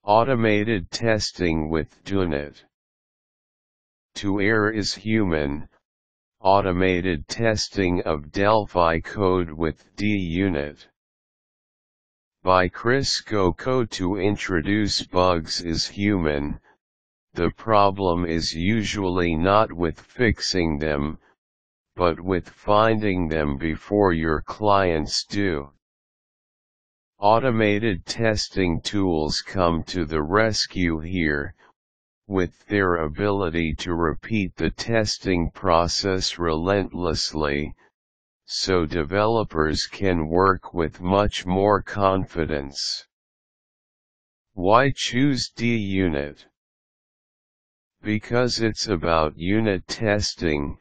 Automated testing with DUnit. To err is human. Automated testing of Delphi code with DUnit. By Kris Golko. To introduce bugs is human. The problem is usually not with fixing them, but with finding them before your clients do. Automated testing tools come to the rescue here, with their ability to repeat the testing process relentlessly, so developers can work with much more confidence. Why choose DUnit? Because it's about unit testing.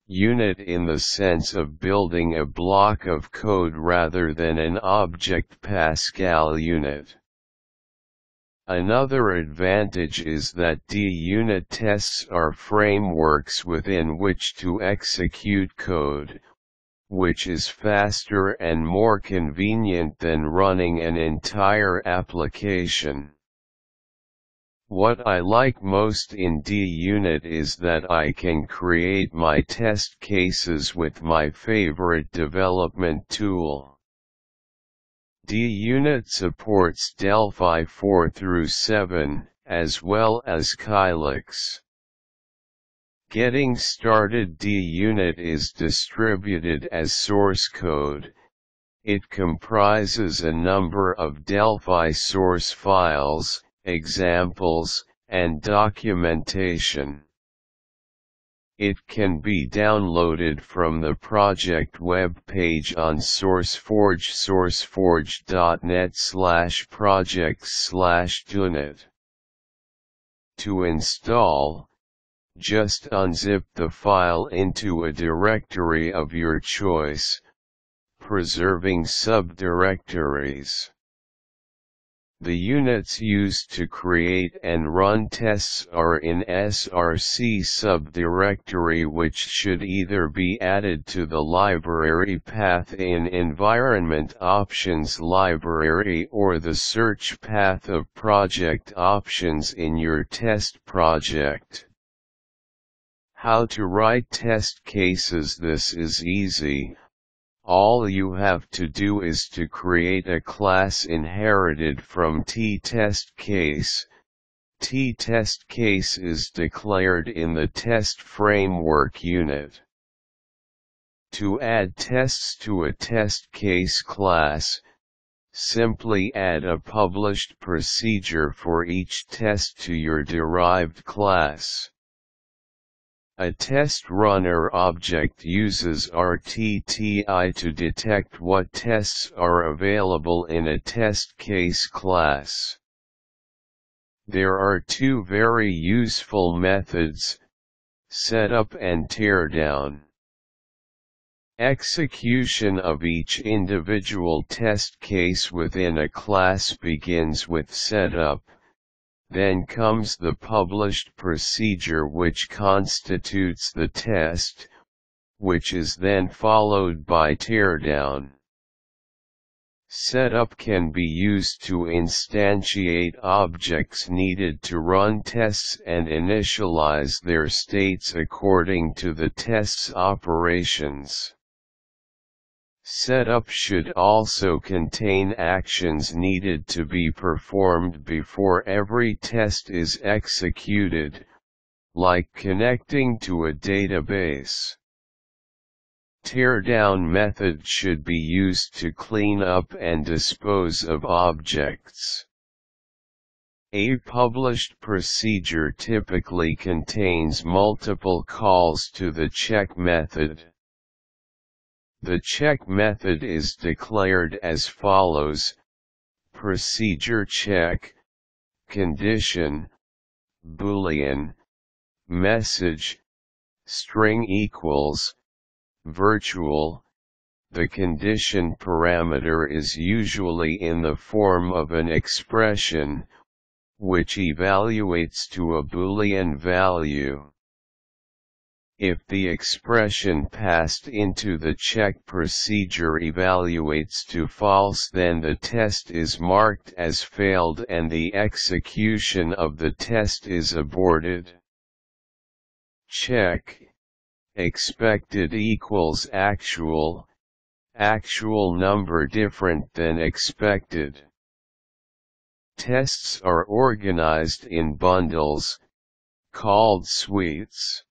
Unit in the sense of building a block of code rather than an Object Pascal unit. Another advantage is that DUnit tests are frameworks within which to execute code, which is faster and more convenient than running an entire application. What I like most in DUnit is that I can create my test cases with my favorite development tool. DUnit supports Delphi 4 through 7, as well as Kylix. Getting started. DUnit is distributed as source code. It comprises a number of Delphi source files, examples, and documentation. It can be downloaded from the project web page on SourceForge sourceforge.net/projects/DUnit. To install, just unzip the file into a directory of your choice, preserving subdirectories. The units used to create and run tests are in src subdirectory, which should either be added to the library path in Environment Options library or the search path of project options in your test project. How to write test cases. This is easy. All you have to do is to create a class inherited from tTestCase. tTestCase is declared in the test framework unit. To add tests to a test case class, simply add a published procedure for each test to your derived class. A test runner object uses RTTI to detect what tests are available in a test case class. There are two very useful methods: setup and teardown. Execution of each individual test case within a class begins with setup. Then comes the published procedure, which constitutes the test, which is then followed by teardown. Setup can be used to instantiate objects needed to run tests and initialize their states according to the test's operations. Setup should also contain actions needed to be performed before every test is executed, like connecting to a database. Teardown method should be used to clean up and dispose of objects. A published procedure typically contains multiple calls to the check method. The check method is declared as follows: procedure check, condition, boolean, message, string equals, virtual. The condition parameter is usually in the form of an expression, which evaluates to a boolean value. If the expression passed into the check procedure evaluates to false, then the test is marked as failed and the execution of the test is aborted. Check expected equals actual, actual number different than expected. Tests are organized in bundles, called suites.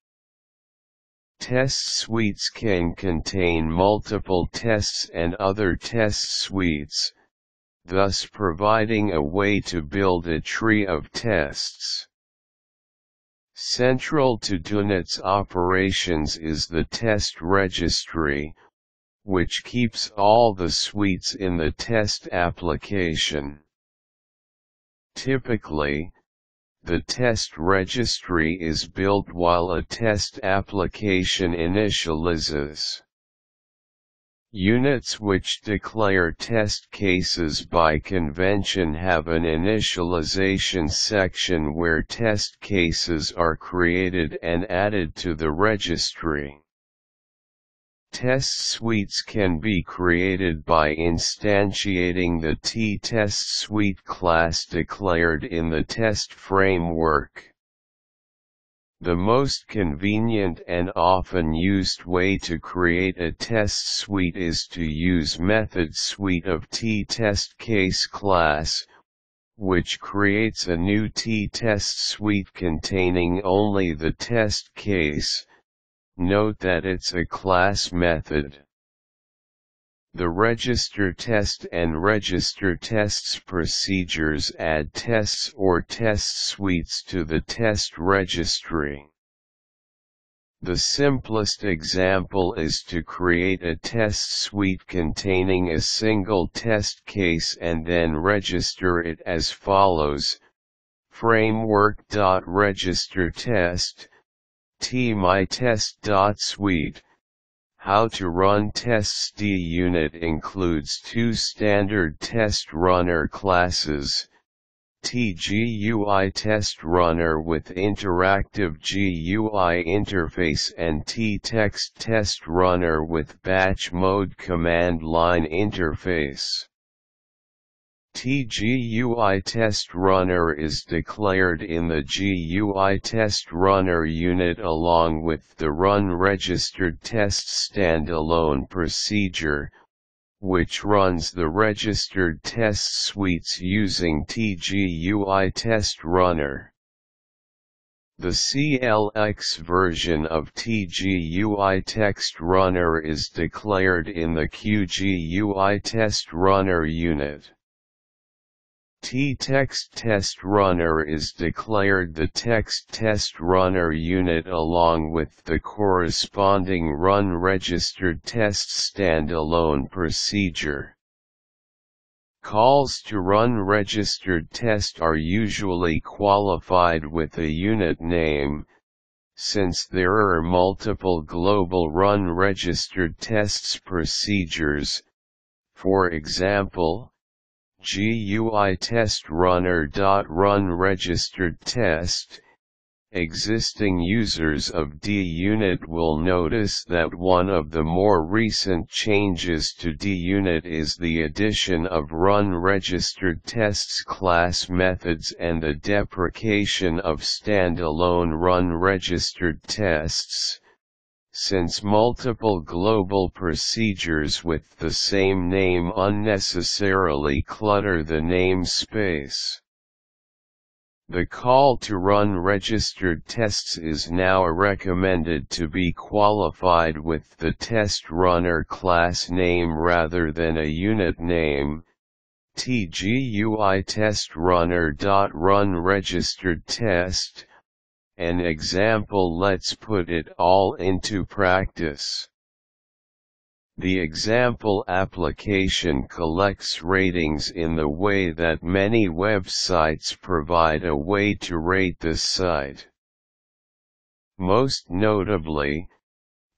Test suites can contain multiple tests and other test suites, thus providing a way to build a tree of tests. Central to DUnit's operations is the test registry, which keeps all the suites in the test application. Typically, the test registry is built while a test application initializes. Units which declare test cases by convention have an initialization section where test cases are created and added to the registry. Test suites can be created by instantiating the test suite class declared in the test framework. The most convenient and often used way to create a test suite is to use method suite of test case class, which creates a new test suite containing only the test case. Note that it's a class method. The register test and register tests procedures add tests or test suites to the test registry. The simplest example is to create a test suite containing a single test case and then register it as follows: framework.registerTest myTest.suite. How to run tests. DUnit includes two standard test runner classes, TGUI test runner with interactive GUI interface and ttext test runner with batch mode command line interface. TGUI test runner is declared in the GUI test runner unit along with the run registered test standalone procedure, which runs the registered test suites using TGUI test runner. The CLX version of TGUI test runner is declared in the QGUI test runner unit. ttext test runner is declared the text test runner unit along with the corresponding run registered test standalone procedure. Calls to run registered test are usually qualified with a unit name, since there are multiple global run registered tests procedures, for example, GUI test runner.run registered test. Existing users of DUnit will notice that one of the more recent changes to DUnit is the addition of run registered tests class methods and the deprecation of standalone run registered tests, since multiple global procedures with the same name unnecessarily clutter the namespace. The call to run registered tests is now recommended to be qualified with the test runner class name rather than a unit name. TGUI test runner.run registered test. An example. Let's put it all into practice. The example application collects ratings in the way that many websites provide a way to rate the site. Most notably,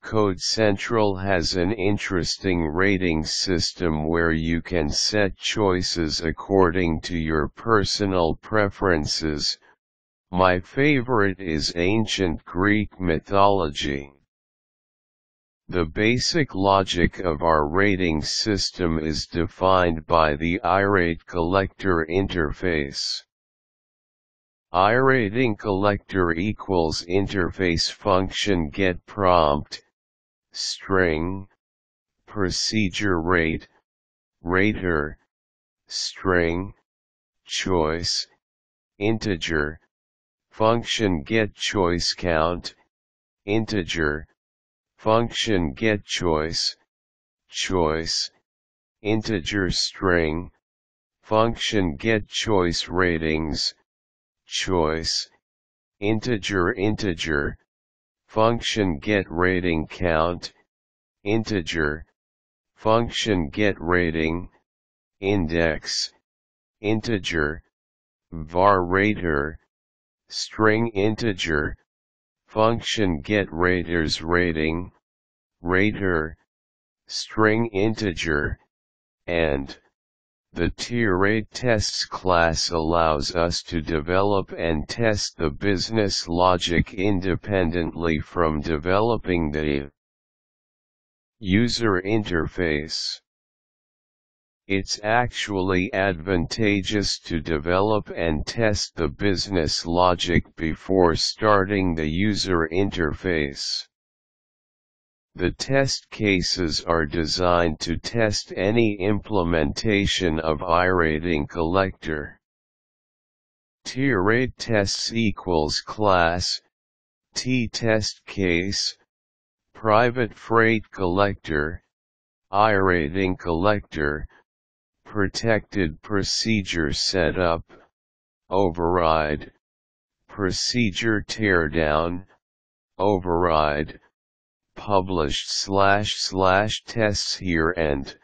Code Central has an interesting rating system where you can set choices according to your personal preferences. My favorite is ancient Greek mythology. The basic logic of our rating system is defined by the iRateCollector interface. iRatingCollector equals interface function getPrompt, string, procedure rate, rater, string, choice, integer, function getChoiceCount, integer, function getChoice, choice, integer string, function getChoiceRatings, choice, integer, function getRatingCount, integer, function getRating, index, integer, var rater, string integer, function getRatersRating, rater, string integer, and the TRateTests class allows us to develop and test the business logic independently from developing the user interface. It's actually advantageous to develop and test the business logic before starting the user interface. The test cases are designed to test any implementation of iRatingCollector. TRateTests equals class, tTestCase, private freight collector, iRatingCollector, protected procedure setup, override, procedure teardown, override, published / tests here, and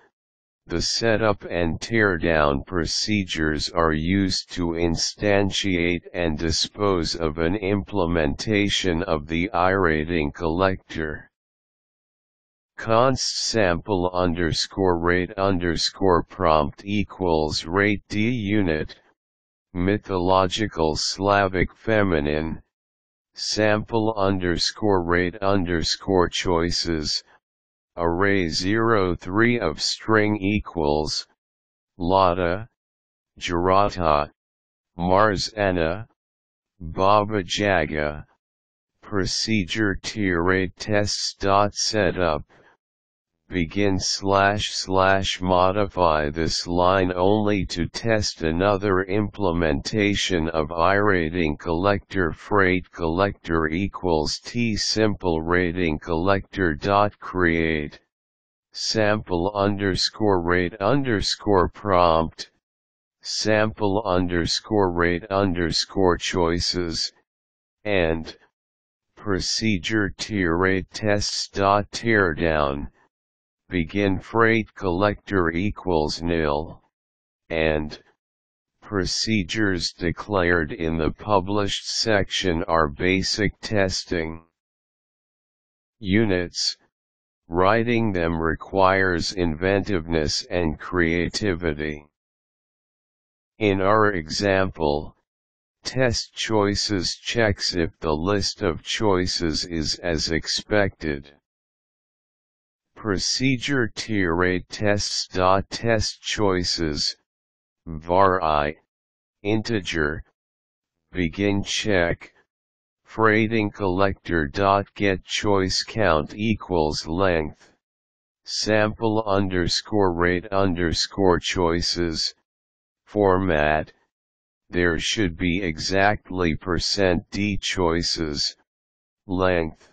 the setup and teardown procedures are used to instantiate and dispose of an implementation of the iRatingCollector. Const sample _rate prompt equals rate DUnit, mythological Slavic feminine, sample _rate choices, array 03 of string equals, Lada, Jarata, Mars Anna, Baba Jaga, procedure TRateTests.setup, begin / modify this line only to test another implementation of iRatingCollector freight collector equals tsimple ratingcollector.create, sample _rate prompt, sample _rate choices, and procedure TRateTests.teardown, begin freight collector equals nil, and procedures declared in the published section are basic testing units. Writing them requires inventiveness and creativity. In our example, test choices checks if the list of choices is as expected. Procedure TRateTests.testChoices, var I, integer, begin check, freightingcollector.getChoiceCount equals length, sample _rate choices, format, there should be exactly %d choices, length,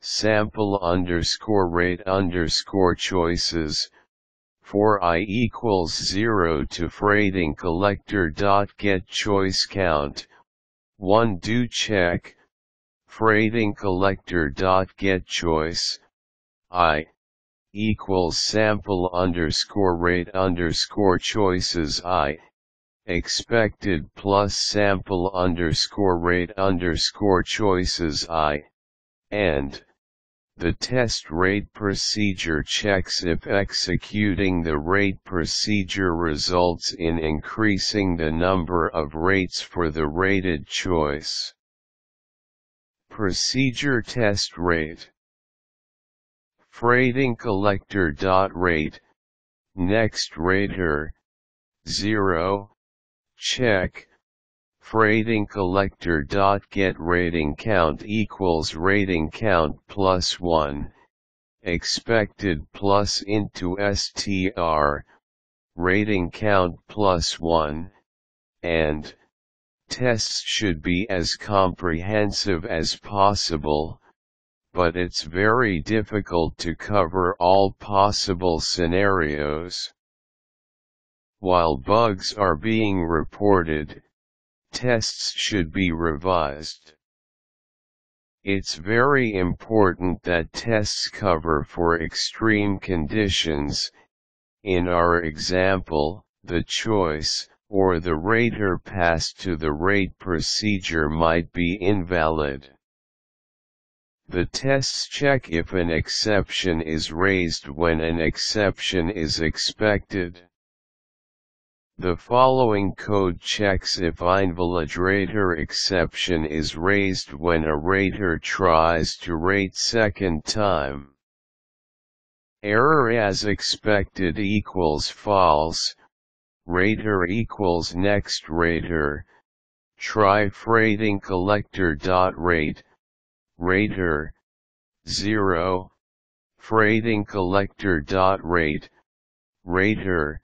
sample _rate choices, for I equals 0 to freightingcollector.getChoiceCount, 1 do check, freightingcollector.getChoice, I, equals sample _rate choices I, expected plus sample _rate choices I, and the test rate procedure checks if executing the rate procedure results in increasing the number of rates for the rated choice. Procedure test rate. FratingCollector.rate, next rater, 0, check. FratingCollector.getRatingCount equals rating count plus 1, expected plus into str, rating count plus 1, and tests should be as comprehensive as possible, but it's very difficult to cover all possible scenarios. While bugs are being reported, tests should be revised. It's very important that tests cover for extreme conditions. In our example, the choice, or the rater passed to the rate procedure might be invalid. The tests check if an exception is raised when an exception is expected. The following code checks if invalid rater exception is raised when a rater tries to rate second time. Error as expected equals false, rater equals next rater, try FratingCollector.rate, rater, 0, FratingCollector.rate, rater,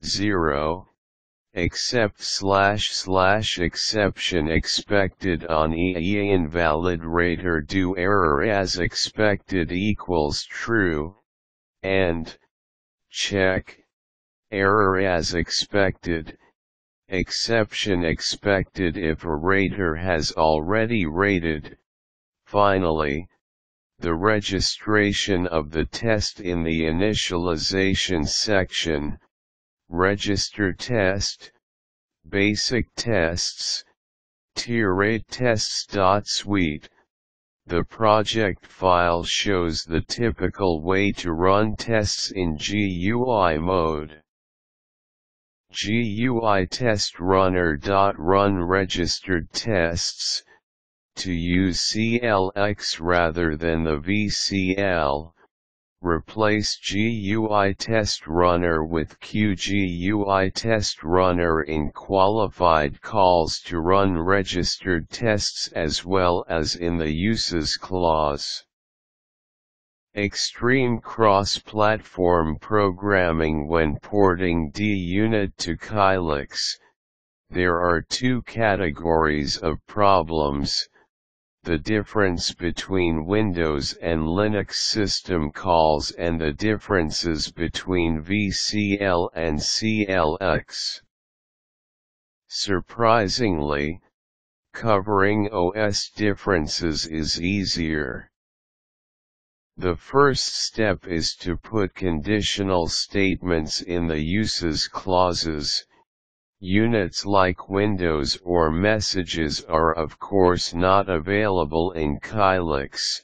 0, except / exception expected on invalid rater do error as expected equals true, and check error as expected, exception expected if a rater has already rated. Finally, the registration of the test in the initialization section. Register test, basic tests, tirade tests.suite. The project file shows the typical way to run tests in GUI mode. GUI test runner.run registered tests. To use Kylix rather than the VCL, replace GUI test runner with QGUI test runner in qualified calls to run registered tests as well as in the uses clause. Extreme cross-platform programming when porting DUnit to Kylix. There are two categories of problems. The difference between Windows and Linux system calls and the differences between VCL and Kylix. Surprisingly, covering OS differences is easier. The first step is to put conditional statements in the uses clauses. Units like Windows or messages are of course not available in Kylix.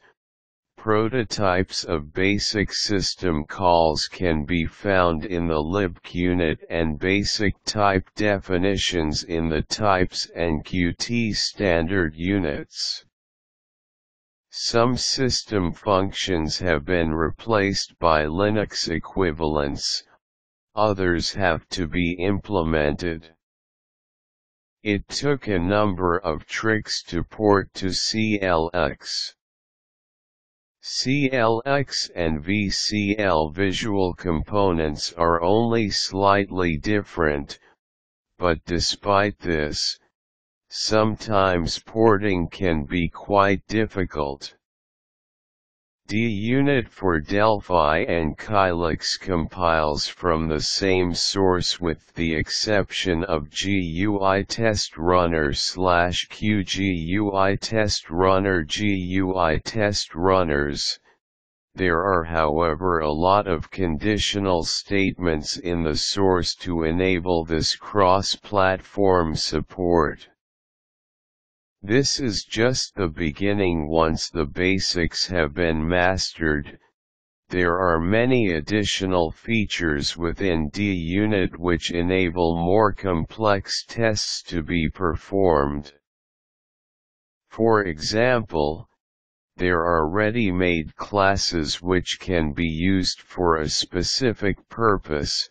Prototypes of basic system calls can be found in the libunit and basic type definitions in the types and Qt standard units. Some system functions have been replaced by Linux equivalents. Others have to be implemented. It took a number of tricks to port to Kylix. Kylix and VCL visual components are only slightly different, but despite this, sometimes porting can be quite difficult. DUnit for Delphi and Kylix compiles from the same source with the exception of GUI test runner / QGUI test runner GUI test runners. There are however a lot of conditional statements in the source to enable this cross-platform support. This is just the beginning. Once the basics have been mastered, there are many additional features within DUnit which enable more complex tests to be performed. For example, there are ready-made classes which can be used for a specific purpose,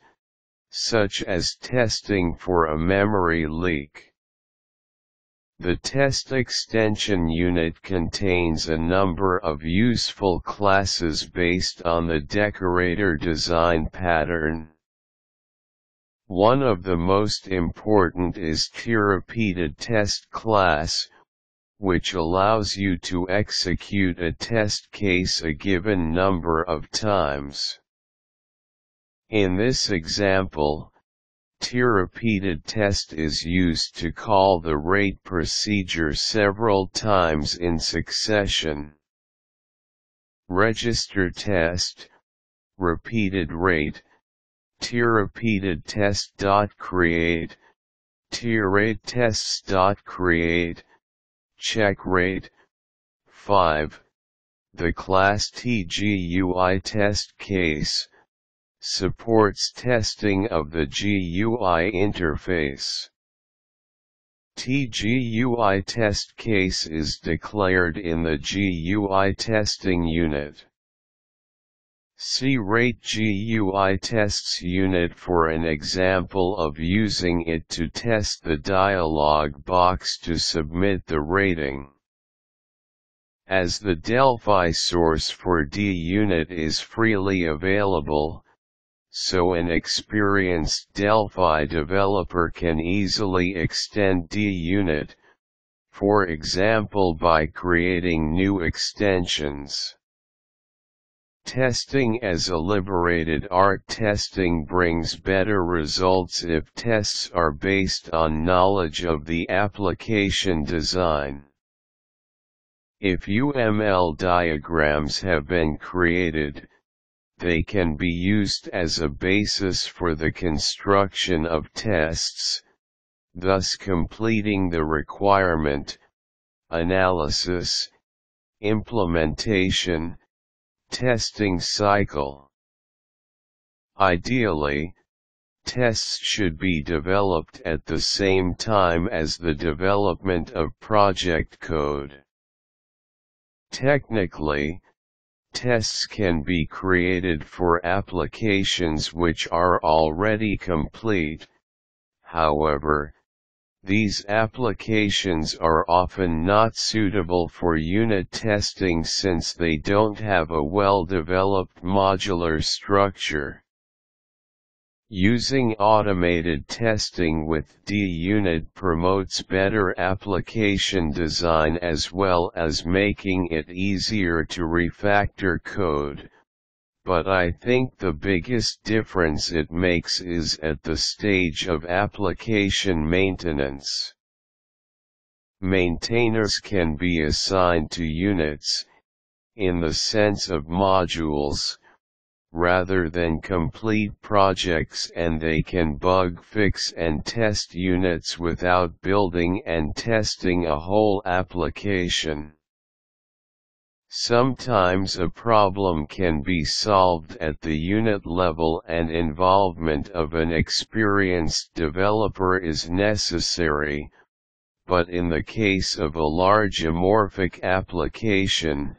such as testing for a memory leak. The test extension unit contains a number of useful classes based on the decorator design pattern. One of the most important is tRepeated test class, which allows you to execute a test case a given number of times. In this example, tRepeated test is used to call the rate procedure several times in succession. Register test, repeated rate, tRepeated test.create, tRateTests.create, check rate. 5. The class tGUI test case supports testing of the GUI interface. tGUI test case is declared in the GUI testing unit. See Rate GUI tests unit for an example of using it to test the dialog box to submit the rating. As the Delphi source for DUnit is freely available, so an experienced Delphi developer can easily extend DUnit, for example by creating new extensions. Testing as a liberated art. Testing brings better results if tests are based on knowledge of the application design. If UML diagrams have been created, they can be used as a basis for the construction of tests, thus completing the requirement, analysis, implementation, testing cycle. Ideally, tests should be developed at the same time as the development of project code. Technically, tests can be created for applications which are already complete. However, these applications are often not suitable for unit testing since they don't have a well-developed modular structure. Using automated testing with DUnit promotes better application design as well as making it easier to refactor code, but I think the biggest difference it makes is at the stage of application maintenance. Maintainers can be assigned to units, in the sense of modules, rather than complete projects, and they can bug fix and test units without building and testing a whole application. Sometimes a problem can be solved at the unit level and involvement of an experienced developer is necessary, but in the case of a large amorphic application,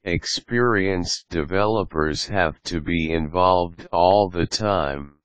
experienced developers have to be involved all the time.